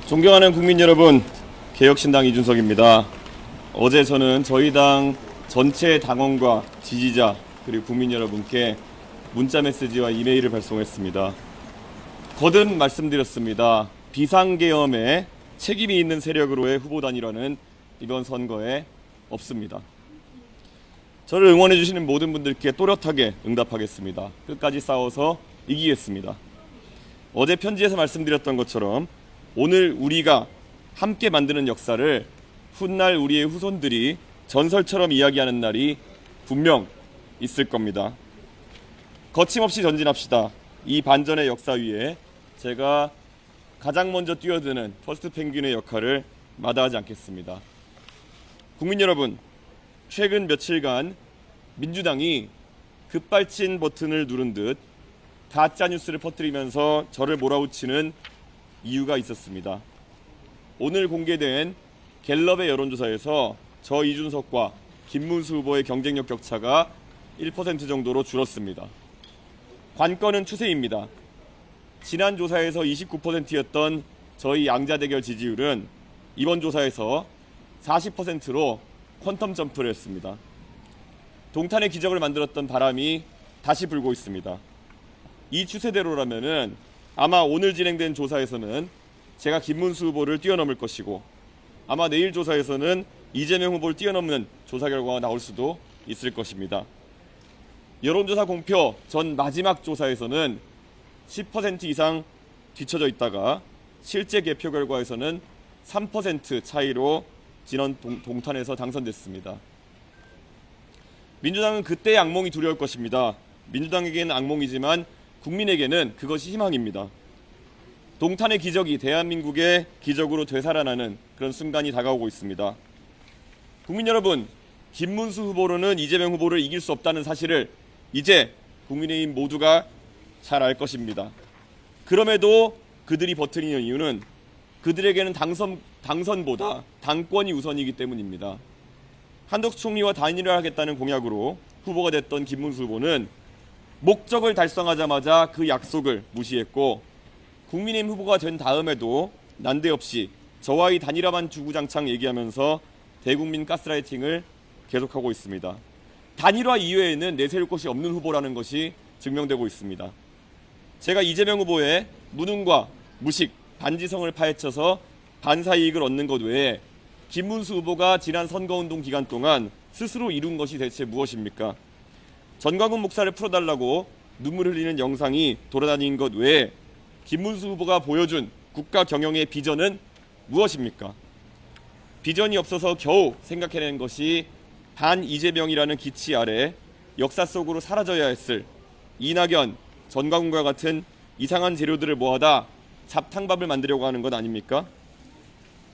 존경하는 국민 여러분, 개혁신당 이준석입니다. 어제 저는 저희 당 전체 당원과 지지자 그리고 국민 여러분께 문자 메시지와 이메일을 발송했습니다. 거듭 말씀드렸습니다. 비상계엄에 책임이 있는 세력으로의 후보 단일화는 이번 선거에 없습니다. 저를 응원해 주시는 모든 분들께 또렷하게 응답하겠습니다. 끝까지 싸워서 이기겠습니다. 어제 편지에서 말씀드렸던 것처럼 오늘 우리가 함께 만드는 역사를 훗날 우리의 후손들이 전설처럼 이야기하는 날이 분명 있을 겁니다. 거침없이 전진합시다. 이 반전의 역사 위에 제가 가장 먼저 뛰어드는 퍼스트 펭귄의 역할을 마다하지 않겠습니다. 국민 여러분, 최근 며칠간 민주당이 급발진 버튼을 누른 듯 가짜 뉴스를 퍼뜨리면서 저를 몰아붙이는 이유가 있었습니다. 오늘 공개된 갤럽의 여론조사에서 저 이준석과 김문수 후보의 경쟁력 격차가 1% 정도로 줄었습니다. 관건은 추세입니다. 지난 조사에서 29%였던 저희 양자 대결 지지율은 이번 조사에서 40%로 퀀텀 점프를 했습니다. 동탄의 기적을 만들었던 바람이 다시 불고 있습니다. 이 추세대로라면은 아마 오늘 진행된 조사에서는 제가 김문수 후보를 뛰어넘을 것이고 아마 내일 조사에서는 이재명 후보를 뛰어넘는 조사 결과가 나올 수도 있을 것입니다. 여론조사 공표 전 마지막 조사에서는 10% 이상 뒤처져 있다가 실제 개표 결과에서는 3% 차이로 지난 동탄에서 당선됐습니다. 민주당은 그때의 악몽이 두려울 것입니다. 민주당에게는 악몽이지만 국민에게는 그것이 희망입니다. 동탄의 기적이 대한민국의 기적으로 되살아나는 그런 순간이 다가오고 있습니다. 국민 여러분, 김문수 후보로는 이재명 후보를 이길 수 없다는 사실을 이제 국민의힘 모두가 잘 알 것입니다. 그럼에도 그들이 버티는 이유는 그들에게는 당선보다 당권이 우선이기 때문입니다. 한덕수 총리와 단일화하겠다는 공약으로 후보가 됐던 김문수 후보는 목적을 달성하자마자 그 약속을 무시했고 국민의힘 후보가 된 다음에도 난데없이 저와의 단일화만 주구장창 얘기하면서 대국민 가스라이팅을 계속하고 있습니다. 단일화 이외에는 내세울 곳이 없는 후보라는 것이 증명되고 있습니다. 제가 이재명 후보의 무능과 무식, 반지성을 파헤쳐서 반사 이익을 얻는 것 외에 김문수 후보가 지난 선거운동 기간 동안 스스로 이룬 것이 대체 무엇입니까? 전광훈 목사를 풀어달라고 눈물 흘리는 영상이 돌아다닌 것 외에 김문수 후보가 보여준 국가 경영의 비전은 무엇입니까? 비전이 없어서 겨우 생각해낸 것이 반 이재명이라는 기치 아래 역사 속으로 사라져야 했을 이낙연, 전광훈과 같은 이상한 재료들을 모아다 잡탕밥을 만들려고 하는 것 아닙니까?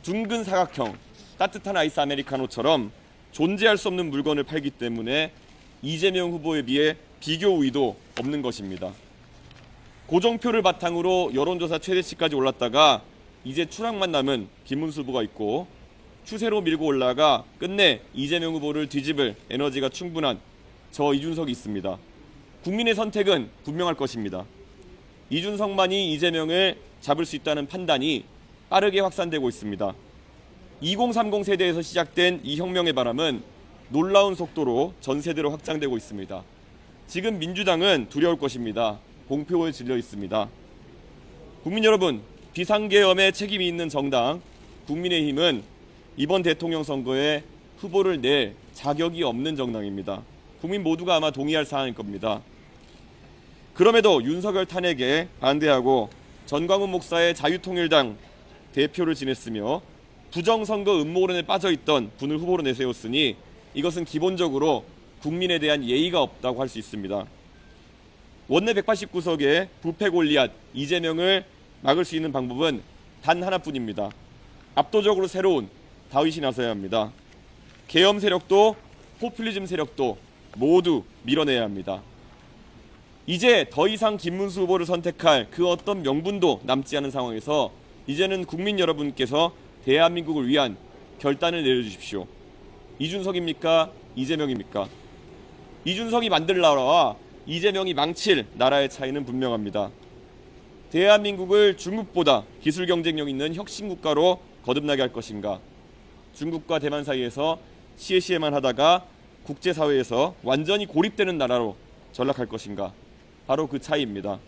둥근 사각형, 따뜻한 아이스 아메리카노처럼 존재할 수 없는 물건을 팔기 때문에 이재명 후보에 비해 비교 우위도 없는 것입니다. 고정표를 바탕으로 여론조사 최대치까지 올랐다가 이제 추락만 남은 김문수 후보가 있고 추세로 밀고 올라가 끝내 이재명 후보를 뒤집을 에너지가 충분한 저 이준석이 있습니다. 국민의 선택은 분명할 것입니다. 이준석만이 이재명을 잡을 수 있다는 판단이 빠르게 확산되고 있습니다. 2030 세대에서 시작된 이 혁명의 바람은 놀라운 속도로 전 세대로 확장되고 있습니다. 지금 민주당은 두려울 것입니다. 공표에 질려 있습니다. 국민 여러분, 비상계엄에 책임이 있는 정당 국민의힘은 이번 대통령 선거에 후보를 낼 자격이 없는 정당입니다. 국민 모두가 아마 동의할 사안일 겁니다. 그럼에도 윤석열 탄핵에 반대하고 전광훈 목사의 자유통일당 대표를 지냈으며 부정선거 음모론에 빠져있던 분을 후보로 내세웠으니 이것은 기본적으로 국민에 대한 예의가 없다고 할 수 있습니다. 원내 189석의 부패 골리앗 이재명을 막을 수 있는 방법은 단 하나뿐입니다. 압도적으로 새로운 다윗이 나서야 합니다. 계엄 세력도 포퓰리즘 세력도 모두 밀어내야 합니다. 이제 더 이상 김문수 후보를 선택할 그 어떤 명분도 남지 않은 상황에서 이제는 국민 여러분께서 대한민국을 위한 결단을 내려주십시오. 이준석입니까? 이재명입니까? 이준석이 만들 나라와 이재명이 망칠 나라의 차이는 분명합니다. 대한민국을 중국보다 기술 경쟁력 있는 혁신 국가로 거듭나게 할 것인가? 중국과 대만 사이에서 시에시에만 하다가 국제사회에서 완전히 고립되는 나라로 전락할 것인가? 바로 그 차이입니다.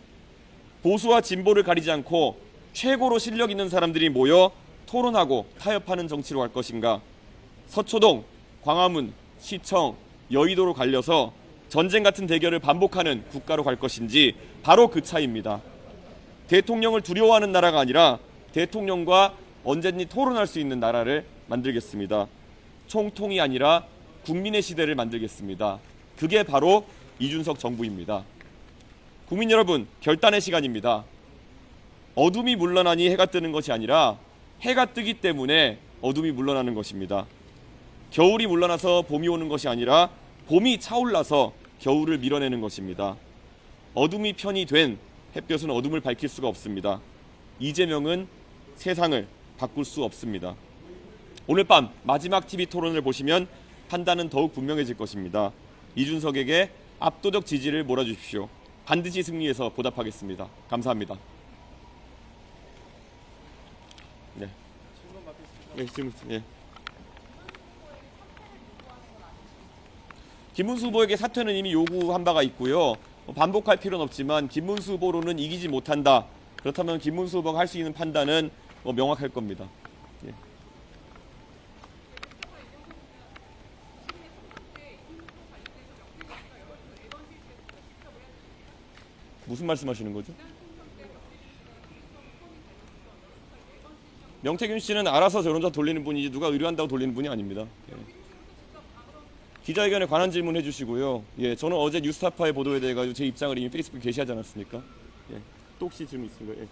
보수와 진보를 가리지 않고 최고로 실력 있는 사람들이 모여 토론하고 타협하는 정치로 갈 것인가? 서초동, 광화문, 시청, 여의도로 갈려서 전쟁 같은 대결을 반복하는 국가로 갈 것인지 바로 그 차이입니다. 대통령을 두려워하는 나라가 아니라 대통령과 언제든지 토론할 수 있는 나라를 만들겠습니다. 총통이 아니라 국민의 시대를 만들겠습니다. 그게 바로 이준석 정부입니다. 국민 여러분, 결단의 시간입니다. 어둠이 물러나니 해가 뜨는 것이 아니라 해가 뜨기 때문에 어둠이 물러나는 것입니다. 겨울이 물러나서 봄이 오는 것이 아니라 봄이 차올라서 겨울을 밀어내는 것입니다. 어둠이 편이 된 햇볕은 어둠을 밝힐 수가 없습니다. 이재명은 세상을 바꿀 수 없습니다. 오늘 밤 마지막 TV 토론을 보시면 판단은 더욱 분명해질 것입니다. 이준석에게 압도적 지지를 몰아주십시오. 반드시 승리해서 보답하겠습니다. 감사합니다. 네. 네, 질문. 예. 김문수 후보에게 사퇴는 이미 요구한 바가 있고요. 반복할 필요는 없지만 김문수 후보로는 이기지 못한다. 그렇다면 김문수 후보가 할 수 있는 판단은 명확할 겁니다. 예. 무슨 말씀하시는 거죠? 명태균 씨는 알아서 저론자 돌리는 분이지 누가 의뢰한다고 돌리는 분이 아닙니다. 예. 기자회견에 관한 질문 해주시고요. 예, 저는 어제 뉴스타파의 보도에 대해 가지고 제 입장을 이미 페이스북에 게시하지 않았습니까? 예, 또 혹시 질문 있습니까? 예.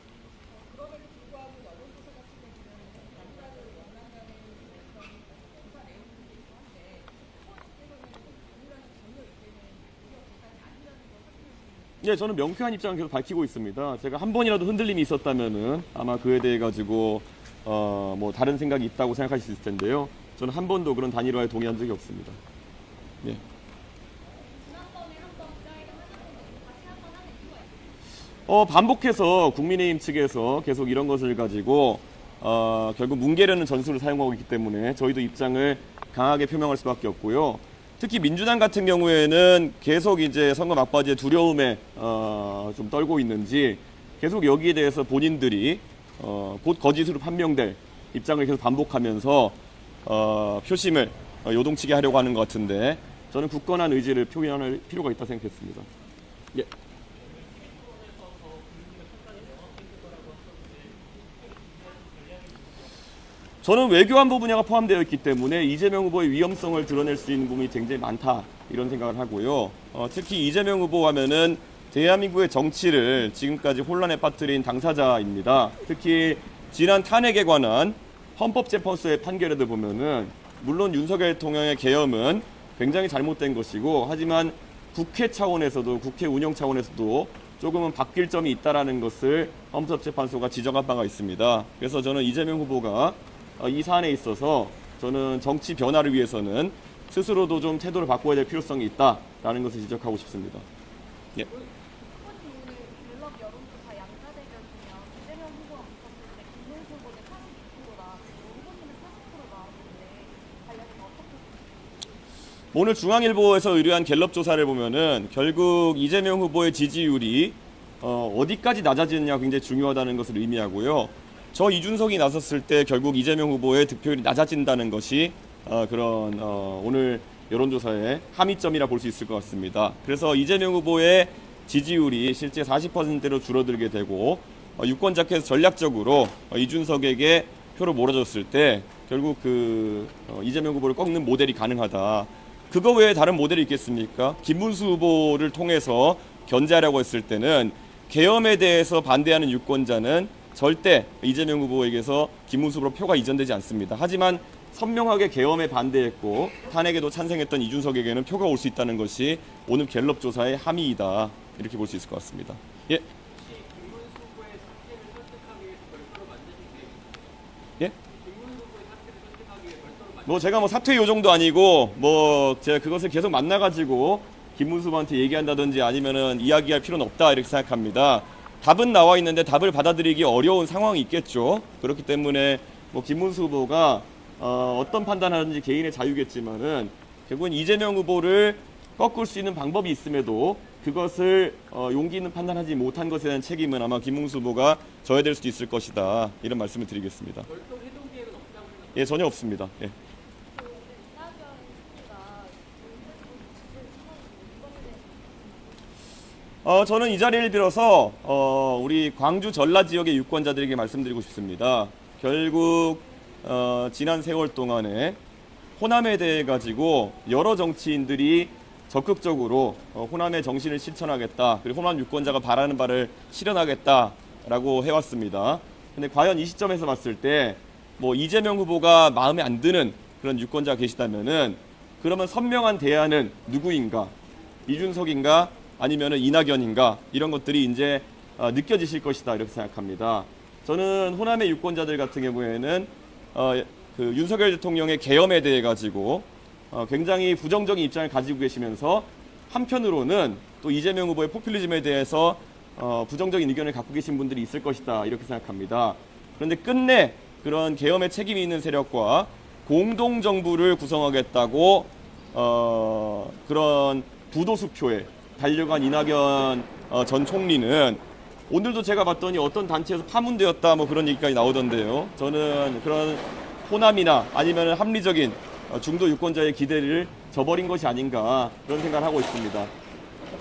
예, 저는 명쾌한 입장을 계속 밝히고 있습니다. 제가 한 번이라도 흔들림이 있었다면은 아마 그에 대해 가지고 뭐 다른 생각이 있다고 생각하실 수 있을 텐데요. 저는 한 번도 그런 단일화에 동의한 적이 없습니다. 예. 반복해서 국민의힘 측에서 계속 이런 것을 가지고 결국 뭉개려는 전술을 사용하고 있기 때문에 저희도 입장을 강하게 표명할 수밖에 없고요. 특히 민주당 같은 경우에는 계속 이제 선거 막바지에 두려움에 좀 떨고 있는지 계속 여기에 대해서 본인들이 곧 거짓으로 판명될 입장을 계속 반복하면서 표심을 요동치게 하려고 하는 것 같은데 저는 굳건한 의지를 표현할 필요가 있다고 생각했습니다. 예. 저는 외교안보 분야가 포함되어 있기 때문에 이재명 후보의 위험성을 드러낼 수 있는 부분이 굉장히 많다 이런 생각을 하고요. 특히 이재명 후보 하면은 대한민국의 정치를 지금까지 혼란에 빠뜨린 당사자입니다. 특히 지난 탄핵에 관한 헌법재판소의 판결에도 보면은 물론 윤석열 대통령의 계엄은 굉장히 잘못된 것이고 하지만 국회 차원에서도 국회 운영 차원에서도 조금은 바뀔 점이 있다라는 것을 헌법재판소가 지적한 바가 있습니다. 그래서 저는 이재명 후보가 이 사안에 있어서 저는 정치 변화를 위해서는 스스로도 좀 태도를 바꿔야 될 필요성이 있다라는 것을 지적하고 싶습니다. 예. 오늘 중앙일보에서 의뢰한 갤럽 조사를 보면은 결국 이재명 후보의 지지율이 어디까지 낮아지느냐가 굉장히 중요하다는 것을 의미하고요. 저 이준석이 나섰을 때 결국 이재명 후보의 득표율이 낮아진다는 것이 그런 오늘 여론조사의 함의점이라 볼 수 있을 것 같습니다. 그래서 이재명 후보의 지지율이 실제 40%로 줄어들게 되고 유권자께서 전략적으로 이준석에게 표를 몰아줬을 때 결국 이재명 후보를 꺾는 모델이 가능하다. 그거 외에 다른 모델이 있겠습니까? 김문수 후보를 통해서 견제하려고 했을 때는 계엄에 대해서 반대하는 유권자는 절대 이재명 후보에게서 김문수 후보로 표가 이전되지 않습니다. 하지만 선명하게 계엄에 반대했고 탄핵에도 찬성했던 이준석에게는 표가 올 수 있다는 것이 오늘 갤럽 조사의 함의이다. 이렇게 볼 수 있을 것 같습니다. 예. 예? 뭐 제가 뭐 사퇴 요정도 아니고 뭐 제가 그것을 계속 만나가지고 김문수 후보한테 얘기한다든지 아니면은 이야기할 필요는 없다 이렇게 생각합니다. 답은 나와 있는데 답을 받아들이기 어려운 상황이 있겠죠. 그렇기 때문에 뭐 김문수 후보가 어떤 판단하는지 개인의 자유겠지만은 결국은 이재명 후보를 꺾을 수 있는 방법이 있음에도 그것을 용기 있는 판단하지 못한 것에 대한 책임은 아마 김문수 후보가 져야 될 수도 있을 것이다. 이런 말씀을 드리겠습니다. 별도 회동 계획은 없다고 생각합니다. 예, 전혀 없습니다. 예. 저는 이 자리를 빌어서 우리 광주 전라 지역의 유권자들에게 말씀드리고 싶습니다. 결국 지난 세월 동안에 호남에 대해 가지고 여러 정치인들이 적극적으로 호남의 정신을 실천하겠다, 그리고 호남 유권자가 바라는 바를 실현하겠다라고 해왔습니다. 근데 과연 이 시점에서 봤을 때 뭐 이재명 후보가 마음에 안 드는 그런 유권자가 계시다면은 그러면 선명한 대안은 누구인가? 이준석인가? 아니면은 이낙연인가? 이런 것들이 이제 느껴지실 것이다, 이렇게 생각합니다. 저는 호남의 유권자들 같은 경우에는 그 윤석열 대통령의 계엄에 대해 가지고 굉장히 부정적인 입장을 가지고 계시면서 한편으로는 또 이재명 후보의 포퓰리즘에 대해서 부정적인 의견을 갖고 계신 분들이 있을 것이다, 이렇게 생각합니다. 그런데 끝내 그런 계엄에 책임이 있는 세력과 공동정부를 구성하겠다고 그런 부도수표에 달려간 이낙연 전 총리는 오늘도 제가 봤더니 어떤 단체에서 파문되었다, 뭐 그런 얘기까지 나오던데요. 저는 그런 호남이나 아니면 합리적인 중도 유권자의 기대를 저버린 것이 아닌가, 그런 생각을 하고 있습니다.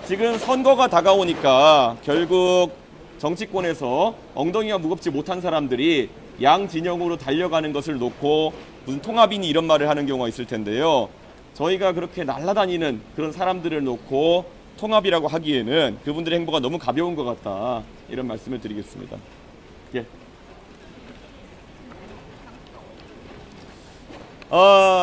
지금 선거가 다가오니까 결국 정치권에서 엉덩이가 무겁지 못한 사람들이 양 진영으로 달려가는 것을 놓고 무슨 통합이니 이런 말을 하는 경우가 있을 텐데요. 저희가 그렇게 날아다니는 그런 사람들을 놓고 통합이라고 하기에는 그분들의 행보가 너무 가벼운 것 같다, 이런 말씀을 드리겠습니다. 예.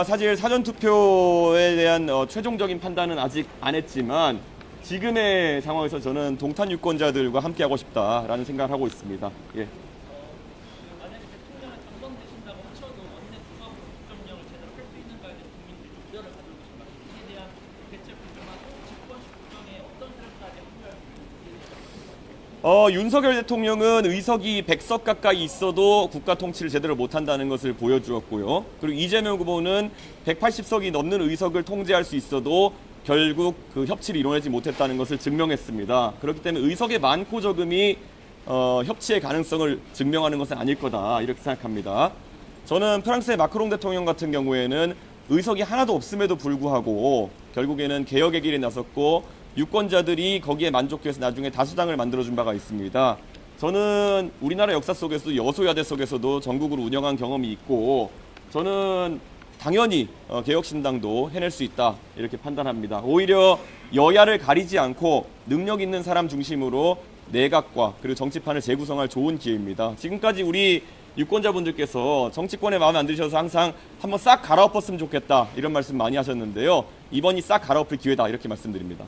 사실 사전투표에 대한 최종적인 판단은 아직 안 했지만 지금의 상황에서 저는 동탄 유권자들과 함께하고 싶다라는 생각을 하고 있습니다. 예. 만약에 대통령을 당선되신다고 하셔도 원내 통합으로 국정운영을 제대로 할 수 있는가에 대해서 국민들이 좀 우려를 가지고 계십니다. 이에 대한 대책 구조나 집권식 구정에 어떤 세력까지 합류할 수 있는지. 윤석열 대통령은 의석이 100석 가까이 있어도 국가 통치를 제대로 못한다는 것을 보여주었고요. 그리고 이재명 후보는 180석이 넘는 의석을 통제할 수 있어도 결국 그 협치를 이뤄내지 못했다는 것을 증명했습니다. 그렇기 때문에 의석의 많고 적음이 협치의 가능성을 증명하는 것은 아닐 거다, 이렇게 생각합니다. 저는 프랑스의 마크롱 대통령 같은 경우에는 의석이 하나도 없음에도 불구하고 결국에는 개혁의 길에 나섰고 유권자들이 거기에 만족해서 나중에 다수당을 만들어준 바가 있습니다. 저는 우리나라 역사 속에서도 여소야대 속에서도 전국을 운영한 경험이 있고 저는 당연히 개혁신당도 해낼 수 있다, 이렇게 판단합니다. 오히려 여야를 가리지 않고 능력 있는 사람 중심으로 내각과 그리고 정치판을 재구성할 좋은 기회입니다. 지금까지 우리 유권자분들께서 정치권에 마음에 안 드셔서 항상 한번 싹 갈아엎었으면 좋겠다, 이런 말씀 많이 하셨는데요. 이번이 싹 갈아엎을 기회다, 이렇게 말씀드립니다.